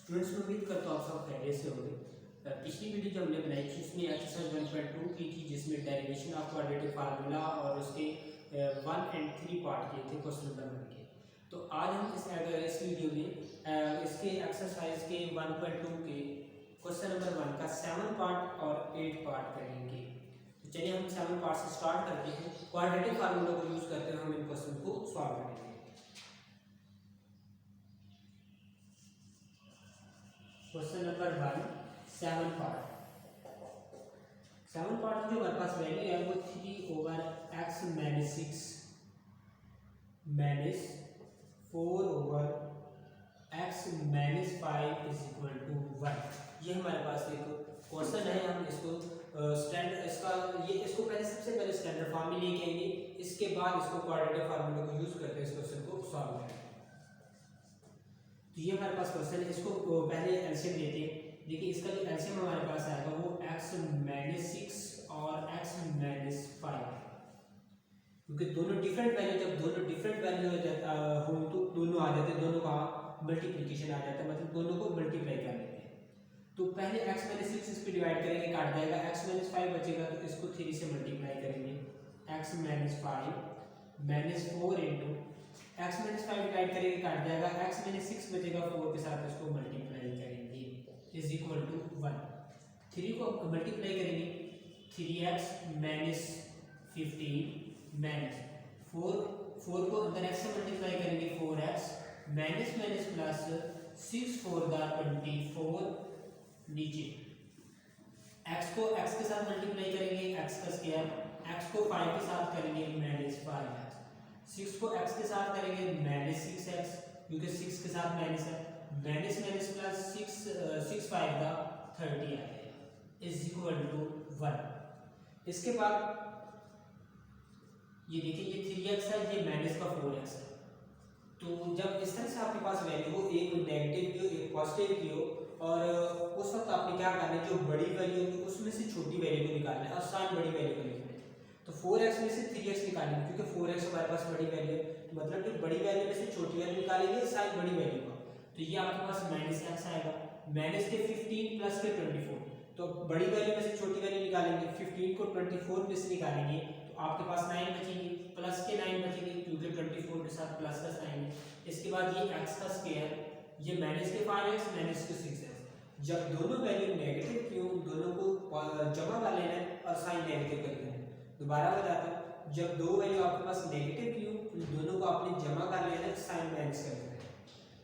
Students में उम्मीद करता हूँ आप सब खैरियत से होंगे। पिछली वीडियो जो हमने बनाई थी उसमें एक्सरसाइज 1.2 की थी, जिसमें डेरिवेशन ऑफ क्वाड्रेटिक फार्मूला और उसके 1 और 3 पार्ट किए थे क्वेश्चन नंबर 1 के। तो आज हम इस वीडियो में इसके एक्सरसाइज के 1.2 के क्वेश्चन नंबर 1 का 7 पार्ट और 8 पार्ट करेंगे। तो चलिए हम 7 पार्ट से स्टार्ट करते हैं। क्वाड्रेटिक फार्मूला को यूज करते हुए हम इन क्वेश्चन को सॉल्व करेंगे। क्वेश्चन नंबर 1 7 पार्ट जो हमारे पास वैल्यू है वो 3/x - 6 - 4/x - 5 = 1। ये हमारे पास एक क्वेश्चन है। हम इसको स्टैंडर्ड इसको पहले सबसे पहले स्टैंडर्ड फॉर्म में लेके आएंगे, इसके बाद इसको क्वाड्रेटिक फार्मूला को यूज करके इस क्वेश्चन को सॉल्व करेंगे। तो ये हमारे पास क्वेश्चन है, इसको पहले एलसीएम लेते हैं। देखिए इसका जो एलसीएम हमारे पास आएगा वो x - 6 और x - 5, क्योंकि दोनों डिफरेंट वैल्यू, जब दोनों डिफरेंट वैल्यू हो तो दोनों आ जाते हैं, दोनों का मल्टीप्लिकेशन आ जाता है, मतलब दोनों को मल्टीप्लाई कर लेते हैं। तो पहले x - 6 इस पे डिवाइड करेंगे, काट जाएगा, x - 5 बचेगा तो इसको 3 से मल्टीप्लाई करेंगे, x - 5 - 4 इंटू x - 5 डिवाइड करेंगे, काट जाएगा, x - 6 बचेगा, 4 के साथ इसको मल्टीप्लाई करेंगे इज इक्वल टू 1। 3 को मल्टीप्लाई करेंगे, 3x - 15 - 4 को अंदर x से मल्टीप्लाई करेंगे, 4x प्लस 6 4 24 नीचे, x को x के साथ मल्टीप्लाई करेंगे, x का स्क्वायर, x को 5 के साथ करेंगे -5x, 6 को x के साथ करेंगे -6x, क्योंकि 6 के साथ माइनस है, माइनस प्लस 6 5 का 30 आएगा इज इक्वल टू 1। इसके बाद ये देखिए, ये 3x है, ये माइनस का 4x है। तो जब इस तरह से आपके पास वैल्यू हो, एक नेगेटिव की हो एक पॉजिटिव की हो, और उस वक्त आपने क्या करना है, जो बड़ी वैल्यू होगी उसमें से छोटी वैल्यू को निकालना है और साइन बड़ी वैल्यू को लिखना है। तो 4x में से 3x निकालेंगे, क्योंकि 4x हमारे पास बड़ी वैल्यू है, तो मतलब जो बड़ी वैल्यू में से छोटी वैल्यू निकालेंगे साइन बड़ी वैल्यू का। तो ये आपके पास -x आएगा, माइनस के 15 प्लस के 24, तो बड़ी वैल्यू में से छोटी वैल्यू निकालेंगे, 15 को 24 में से निकालेंगे तो आपके पास 9 बचेंगे, प्लस के 9 बचेंगे, क्योंकि 24 के साथ प्लस का साइन है। इसके बाद ये x का स्क्वायर, ये माइनस के 5x माइनस के 6x। जब दोनों वैल्यू नेगेटिव की हो, दोनों को जमा कर लेना है और साइन नेगेटिव कर लेना है। दोबारा बताता हूँ, जब दो वैल्यू आपके पास नेगेटिव की हो तो दोनों को आपने जमा कर लेना है, साइन माइनस कर लेना है।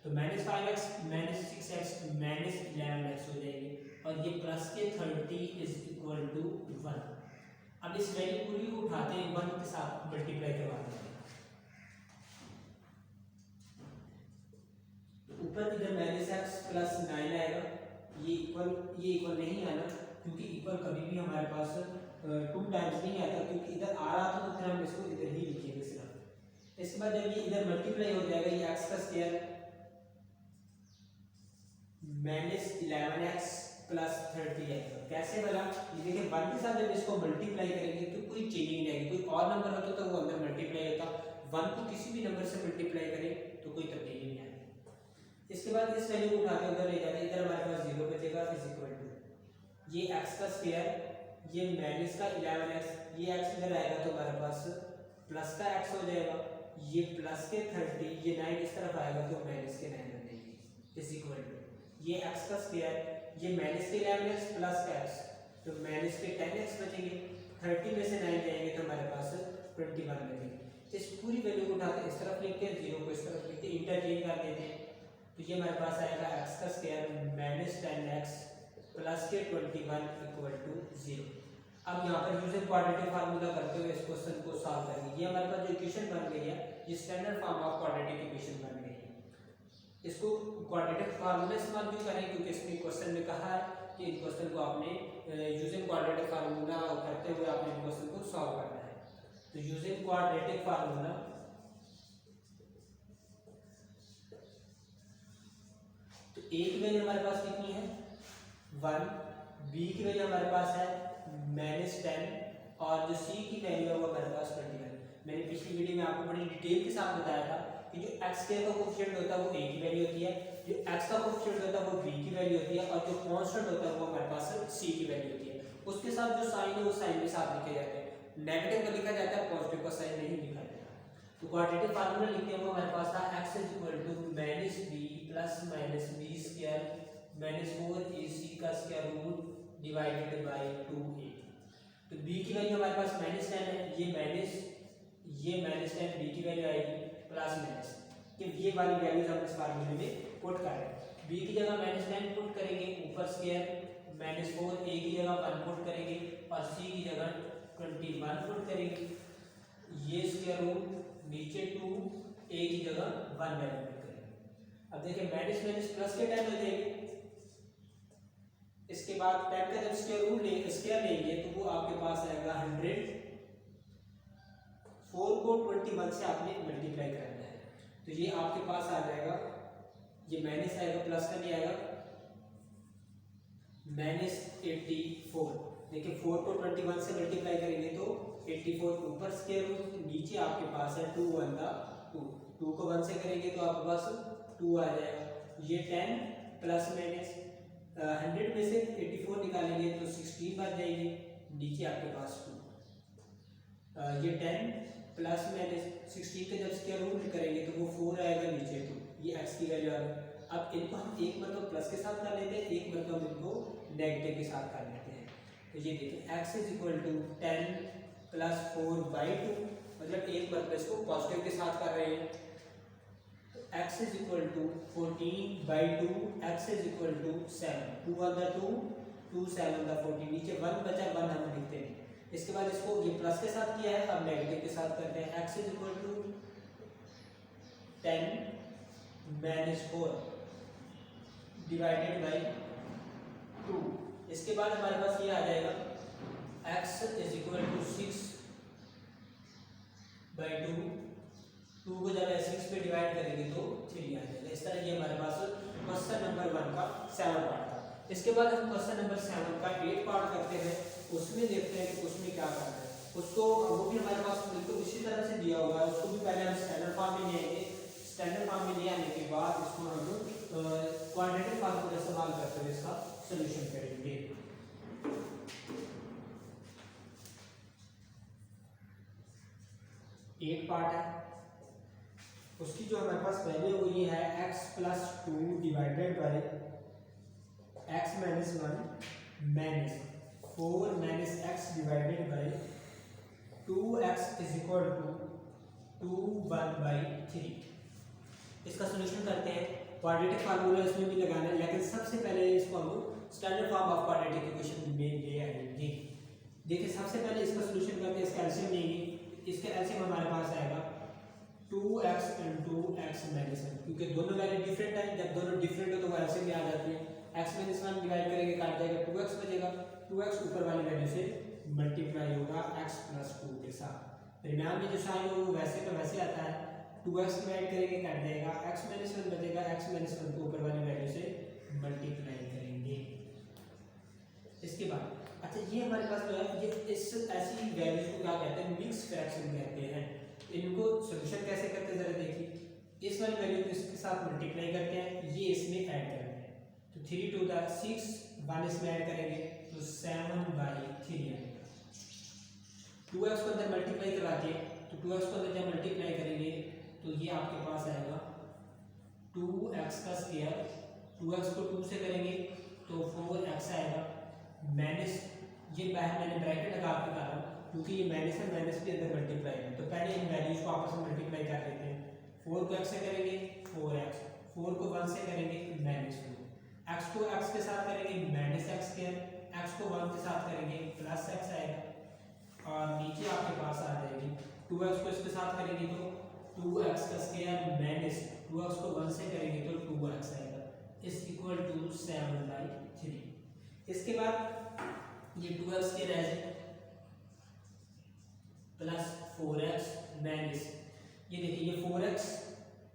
तो -5x -6x -11x हो जाएंगे, और ये प्लस के 30 इज इक्वल टू 1। अब इस वैल्यू पूरी को उठाते हैं, 1 के साथ मल्टीप्लाई करवाते हैं, तो ऊपर इधर -x प्लस 9 आएगा, ये इक्वल नहीं आना, क्योंकि इक्वल कभी भी हमारे पास 2 टाइम्स नहीं आता, क्योंकि इधर आ रहा था तो फिर हम इसको इधर ही लिखेंगे सिर्फ। इसके बाद जब ये इधर मल्टीप्लाई हो जाएगा, ये x का स्क्वायर -11x प्लस 30 आएगा। कैसे बना, ये देखिए 1 के साथ जब इसको मल्टीप्लाई करेंगे तो कोई चेंज नहीं आएगी, कोई और नंबर होता तो वो अंदर मल्टीप्लाई होता, 1 को किसी भी नंबर से मल्टीप्लाई करें तो कोई तब्दीली नहीं आएगी। इसके बाद इस वैल्यू को उठाकर उधर ले जाते, इधर हमारे पास 0 बचेगा इज इक्वल टू ये x का स्क्वायर, ये माइनस का 11x, ये x इधर आएगा तो हमारे पास प्लस का x हो जाएगा, ये प्लस के 30, ये 9 इस तरफ आएगा तो माइनस के 9 बन जाएंगे इज इक्वल टू ये x का स्क्वायर, ये माइनस के 11x प्लस का x, तो माइनस के 10x बचेंगे, 30 में से 9 जाएंगे तो हमारे पास 21 बचेंगे। इस पूरी वैल्यू को उठाकर इस तरफ लिखते हैं, 0 को इस तरफ लिखते हैं, इंटरचेंज कर देते हैं, तो ये हमारे पास आएगा x का स्क्वायर -10x प्लस के 21 इक्वल टू 0। अब यहाँ पर यूजिंग क्वाड्रेटिक फार्मूला करते हुए इस क्वेश्चन को सॉल्व करेंगे। ये हमारे पास जो इक्वेशन बन गई है, ये standard form of quadratic equation बन गई है। इसको क्वाड्रेटिक फार्मूला इस्तेमाल क्यों करें, क्योंकि इसमें क्वेश्चन में कहा है कि इस क्वेश्चन को आपने यूजिंग क्वाड्रेटिक फार्मूला करते हुए आपने इस क्वेश्चन को सॉल्व करना है। तो यूजिंग क्वाड्रेटिक फार्मूला, तो a की वैल्यू हमारे पास कितनी है 1, b की वैल्यू हमारे पास है -10, और जो c की वैल्यू है वो हमारे पास 21। मैंने पिछली वीडियो में आपको बड़ी डिटेल के साथ बताया था कि जो x स्क्वायर का कोएफिशिएंट होता है वो a की वैल्यू होती है, जो x का कोएफिशिएंट होता है वो b की वैल्यू होती है और जो कांस्टेंट होता है वो हमारे पास c की वैल्यू होती है। उसके साथ जो साइन है वो साइन के साथ लिखे जाते हैं, नेगेटिव का लिखा जाता है, पॉजिटिव का साइन नहीं लिखा जाता। तो क्वाड्रेटिक फार्मूला लिखते हैं वो हमारे पास था x -b plus minus b square minus 4ac का square root divided by 2a। तो b की वैल्यू हमारे पास -10 है, ये -10 b की वैल्यू आएगी प्लस माइनस कि ये वाली वैल्यूज हम इस फार्मूले में पुट करें। b की जगह -10 पुट करेंगे, ऊपर स्क्वायर -4 a की जगह 1 पुट करेंगे और c की जगह 21 पुट करेंगे, ये स्क्वायर रूट नीचे 2 a की जगह 1 वैल्यू पुट करेंगे। अब देखिए माइनस माइनस प्लस के 10 हो जाएगी, इसके बाद 10 का जब स्क्वायर लेंगे तो वो आपके पास आएगा 100। 4 को 21 से आपने मल्टीप्लाई करना है तो ये आपके पास आ जाएगा, ये माइनस आएगा प्लस का नहीं आएगा, -84। देखिए 4 को 21 से मल्टीप्लाई करेंगे तो 84 ऊपर स्क्वायर रूट, नीचे आपके पास है 2 1 2, 2 को 1 से करेंगे तो आपके पास 2 आ जाएगा। ये 10 प्लस माइनस 100 में से 84 निकालेंगे तो 16 बच जाएंगे, नीचे आपके पास 2। ये 10 प्लस माइनस 16 का जब स्क्वायर रूट करेंगे तो वो 4 आएगा, नीचे 2, ये x की वैल्यू आ गई। अब इनको हम एक मतलब प्लस के साथ कर लेते हैं, एक मतलब इनको नेगेटिव के साथ कर लेते हैं। तो ये देखिए x = 10 प्लस 4/2, मतलब एक मतलब इसको पॉजिटिव के साथ कर रहे हैं। तो x = 14/2, x = 7, 2 1 2, 2 7 14, नीचे 1 बचा, 1 हम लिखते हैं। इसके बाद इसको ये प्लस के साथ किया है, अब नेगेटिव के साथ करते हैं। x = 10 - 4 divided by 2। इसके बाद हमारे पास ये आ जाएगा x = 6/2, 2 को जब 6 पे डिवाइड करेंगे तो 3 आ जाएगा। इस तरह ये हमारे पास क्वेश्चन नंबर 1 का 7 पार्ट था। इसके बाद हम क्वेश्चन नंबर 7 का 8 पार्ट करते हैं, उसमें देखते हैं कि उसमें क्या करना है। उसको वो भी हमारे पास बिल्कुल इसी तरह से दिया हुआ है, उसको भी पहले हम स्टैंडर्ड फॉर्म में ले आएंगे। स्टैंडर्ड फॉर्म में ले आने के बाद इसको हम क्वाड्रेटिक फार्मूला इस्तेमाल करते हुए इसका सॉल्यूशन करेंगे। एक पार्ट है, उसकी जो हमारे पास वैल्यू हुई है x + 2 divided by x - 1 -4 - x divided by 2x = 2/3। इसका सॉल्यूशन करते हैं। क्वाड्रेटिक फार्मूला इसमें भी लगाना है, लेकिन सबसे पहले इसको हम standard form of quadratic equation में ले आएंगे। देखिए सबसे पहले इसका सॉल्यूशन करते हैं, इसका एलसीएम लेंगे। इसके एलसीएम हमारे पास आएगा 2x × x - 1, क्योंकि दोनों वैल्यू डिफरेंट है, जब दोनों डिफरेंट हो तो वो एलसीएम में आ जाती है। x - 1 डिवाइड करेंगे, काट जाएगा, 2x बचेगा, 2x ऊपर वाली वैल्यू से मल्टीप्लाई होगा x + 2 के साथ। दरमियान में जो साइन हो वो वैसे का वैसे आता है, 2x डिवाइड करेंगे, कट जाएगा, x - 1 बचेगा, x - 1 को ऊपर वाली वैल्यू से मल्टीप्लाई करेंगे। इसके बाद अच्छा ये हमारे पास जो है ये इस ऐसी वैल्यूज को क्या कहते हैं, मिक्स फ्रैक्शन कहते हैं। इनको सॉल्यूशन कैसे करते हैं जरा देखिए। इस वाली वैल्यू को इसके साथ मल्टीप्लाई करते हैं, ये इसमें ऐड करते हैं, तो 3 2 6, 1 इसमें ऐड करेंगे तो 7/3 आएगा। 2x को अंदर मल्टीप्लाई करवाते हैं, तो 2x को अंदर जब मल्टीप्लाई करेंगे तो ये आपके पास आएगा 2x का स्क्वायर, 2x को 2 से करेंगे तो 4x आएगा, माइनस ये बाहर मैंने ब्रैकेट लगा के कर रहा हूँ क्योंकि ये माइनस है, माइनस के अंदर मल्टीप्लाई है, तो पहले इन वैल्यूज को आपस में मल्टीप्लाई कर लेते हैं। 4 को x से करेंगे 4x, 4 को 1 से करेंगे -2, x को x के साथ करेंगे -x², x को 1 के साथ करेंगे +x आएगा और नीचे आपके पास आ जाएगी 2x को इसके साथ करेंगे तो 2x का स्क्वायर, 2x को 1 से करेंगे तो 2x आएगा, इज इक्वल टू 7/3। इसके बाद ये 2x के रह जाए प्लस 4x माइनस ये देखिए ये 4x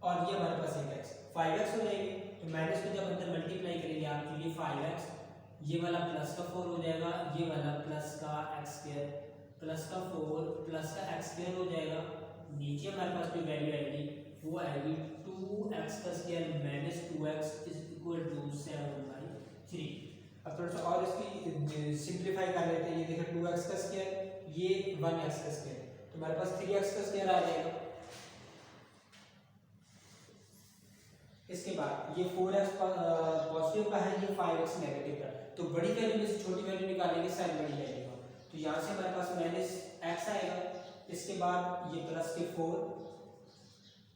और ये हमारे पास एक x 5x हो जाएंगे, तो माइनस को जब अंदर मल्टीप्लाई करेंगे आप तो ये 5x, ये वाला प्लस का 4 हो जाएगा, ये वाला प्लस का x² प्लस का 4 प्लस का x² हो जाएगा। नीचे हमारे पास जो वैल्यू आएगी वो आएगी 2x का स्क्वायर -2x इक्वल टू 7/3। अब थोड़ा सा और इसकी सिंप्लीफाई कर लेते हैं। ये देखिए 2x का स्क्वायर, ये 1x का स्क्वायर, तो हमारे पास 3x का स्क्वायर आ जाएगा। इसके बाद ये 4x पॉजिटिव का है, ये 5x नेगेटिव का, तो बड़ी वैल्यू में से छोटी वैल्यू निकालेंगे, साइन बड़ी वैल्यू का, तो यहाँ से हमारे पास -x आएगा। इसके बाद ये प्लस के 4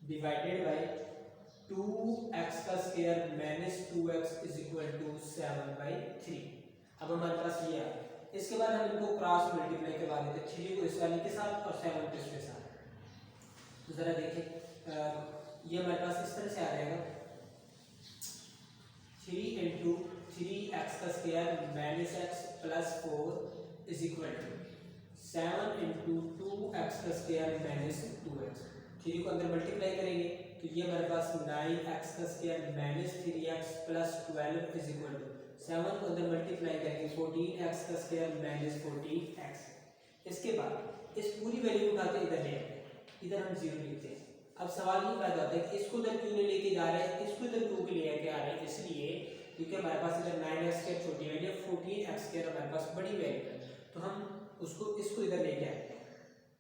डिवाइडेड बाय 2x का square -2x is equal to 7/3। अब हमारे पास ये आ, इसके बाद हम इनको क्रॉस मल्टीप्लाई करवा देते हैं, 3 को इस वाले के साथ और 7 को इसके साथ। तो जरा देखिए ये हमारे पास इस तरह से आ जाएगा, 3 × 3x का square -x plus 4 is equal to 7 × 2x का स्क्वायर -2x। 3 को अंदर मल्टीप्लाई करेंगे तो ये हमारे पास 9x का square -3x plus 12 is equal to 7 को अंदर मल्टीप्लाई करेंगे 14x का स्क्वायर -14x। इसके बाद इस पूरी वैल्यू उठाते इधर ले आते हैं, इधर हम 0 लिखते हैं। अब सवाल ये पैदा होता है कि इसको इधर क्यों नहीं लेके जा रहे हैं, इसको इधर क्यों लेके आ रहे हैं, इसलिए क्योंकि हमारे पास इधर 9x स्क्वायर छोटी वैल्यू, 14x स्क्वायर हमारे पास बड़ी वैल्यू है, तो हम इसको इधर लेके आते हैं।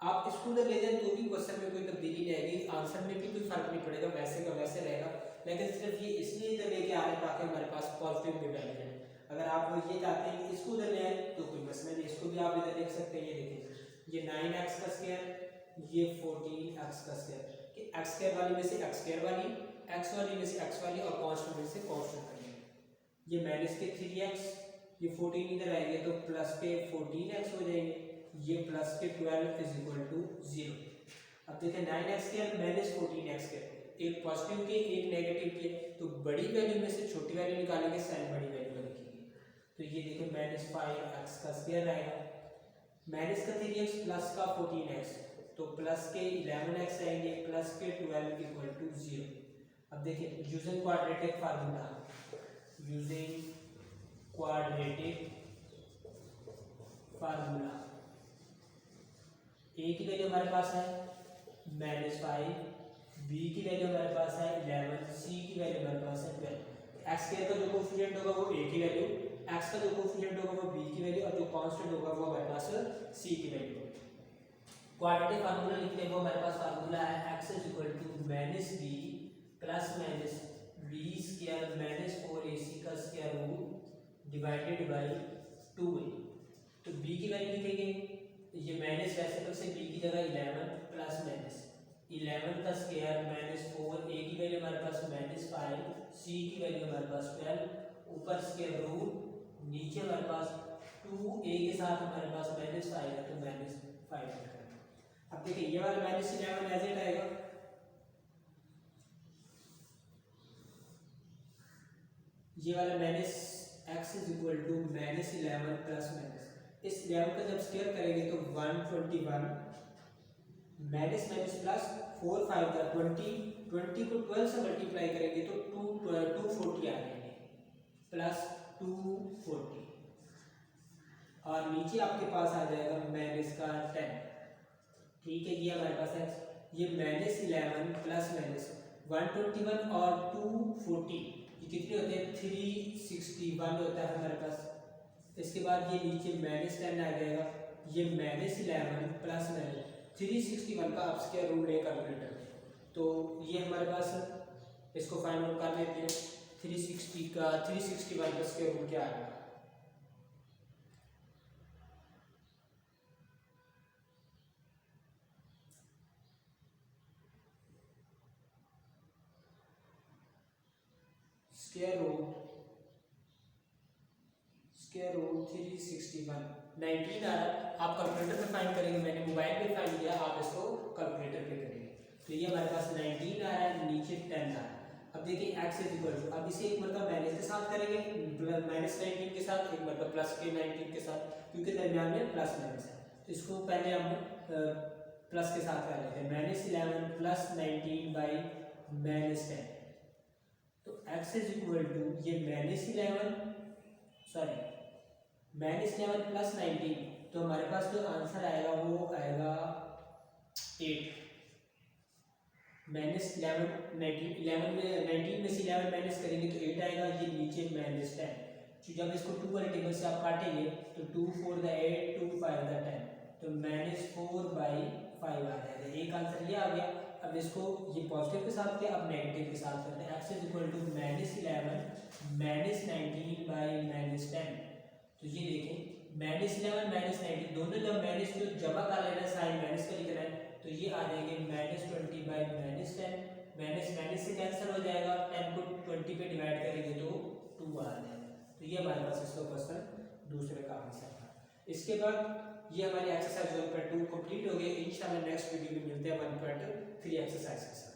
आप इसको इधर ले जाएं तो भी क्वेश्चन में कोई तब्दीली नहीं आएगी, आंसर में भी कोई फर्क नहीं पड़ेगा, वैसे का वैसे रहेगा, लेकिन सिर्फ ये इसलिए इधर लेके आ रहे हैं ताकि हमारे पास पॉजिटिव में वैल्यू है। अगर आप ये चाहते हैं कि इसको उधर ले आए तो कोई मसला नहीं, इसको भी आप इधर लिख सकते हैं। ये देखिए ये 9x का स्क्वायर, ये 14x का स्क्वायर, कि x स्क्वायर वाली में से x स्क्वायर वाली, x वाली में से x वाली और कांस्टेंट में से कांस्टेंट करेंगे। ये माइनस के 3x, ये 14 इधर आएंगे तो प्लस के 14x हो जाएंगे, ये प्लस के 12 इज इक्वल टू 0। अब देखें 9x square minus 14x square, एक पॉजिटिव के एक नेगेटिव के, तो बड़ी वैल्यू में से छोटी वैल्यू निकालेंगे, साइन बड़ी वैल्यू का लिखेंगे। तो ये देखें -5x का स्क्वायर आएगा, माइनस का 3x प्लस का 14x, तो प्लस के 11x आएंगे, प्लस के 12 इक्वल टू 0। अब देखिए using quadratic formula, using quadratic formula, a की वैल्यू हमारे पास है -5, b की वैल्यू हमारे पास है 11, c की वैल्यू हमारे पास है 12। x स्क्वायर का जो कोएफिशिएंट होगा वो a की वैल्यू, x का जो कोएफिशिएंट होगा वो b की वैल्यू, और जो कांस्टेंट होगा वो हमारे पास c की वैल्यू। क्वाड्रेटिक फार्मूला लिखते हैं, वो हमारे पास फार्मूला है x is equal to -b plus minus b square -4ac का square root divided by 2a। तो b की वैल्यू लिखेंगे, ये माइनस वैसे तो से b की जगह 11 प्लस माइनस 11 का स्क्वायर -4, a की वैल्यू हमारे पास -5, c की वैल्यू हमारे पास 12, ऊपर स्क्वायर रूट, नीचे हमारे पास 2a के साथ हमारे पास -5 है तो -5 है। अब देखिए ये वाला -11 एज इट आएगा, ये वाला -x is equal to -11 plus minus, इस 11 का जब स्क्वायर करेंगे तो 121, माइनस माइनस प्लस 4 5 का 20, 20 को 12 से मल्टीप्लाई करेंगे तो 240 आ जाएंगे, प्लस 240, और नीचे आपके पास आ जाएगा माइनस का 10। ठीक है, ये हमारे पास है, ये -11 प्लस माइनस 121 और 240 ये कितने होते हैं, 361 होता है हमारे पास। इसके बाद ये नीचे -10 आ जाएगा, ये -11 प्लस माइनस 361 का आप स्क्वायर रूट लें कैलकुलेटर, तो ये हमारे पास इसको फाइंड आउट कर लेते हैं। 361 का स्क्वायर रूट क्या आएगा, स्क्वायर रूट 361 19 आ रहा है, आप कैलकुलेटर पे फाइंड करेंगे, मैंने मोबाइल पे फाइंड किया, आप इसको कैलकुलेटर पे करेंगे। तो ये हमारे पास 19 आ रहा है, नीचे 10 आ रहा है। अब देखिए x इज इक्वल टू, अब इसे एक मतलब माइनस के साथ करेंगे, -19 के साथ, एक मतलब प्लस के 19 के साथ, क्योंकि दरमियान में प्लस माइनस है, तो इसको पहले हम प्लस के साथ कर लेते हैं, -11 प्लस 19 बाई -10, तो x इज इक्वल टू ये -11 प्लस 19, तो हमारे पास जो आंसर आएगा वो आएगा 8। -11 19 में से 11 माइनस करेंगे तो 8 आएगा, ये लीजिए -10। जब इसको 2 वाले टेबल से आप काटेंगे तो 2 4 द 8, 2 5 द 10, तो -4/5 आ जाएगा। एक आंसर ये आ गया। अब इसको ये पॉजिटिव के साथ किया, अब नेगेटिव के साथ करते हैं। x is equal to -11 -19/-10। तो ये देखें -11 -19 दोनों जब माइनस को जमा कर लेना, साइन माइनस का लिखना है, तो ये आ जाएंगे -20/-10। माइनस माइनस से कैंसिल हो जाएगा, 10 को 20 पे डिवाइड करेंगे तो 2 आ जाएगा। तो ये हमारे पास इसका क्वेश्चन दूसरे का आंसर था। इसके बाद ये हमारी एक्सरसाइज 1.2 कंप्लीट हो गई। इंशाल्लाह नेक्स्ट वीडियो में मिलते हैं 1.3 एक्सरसाइज के साथ।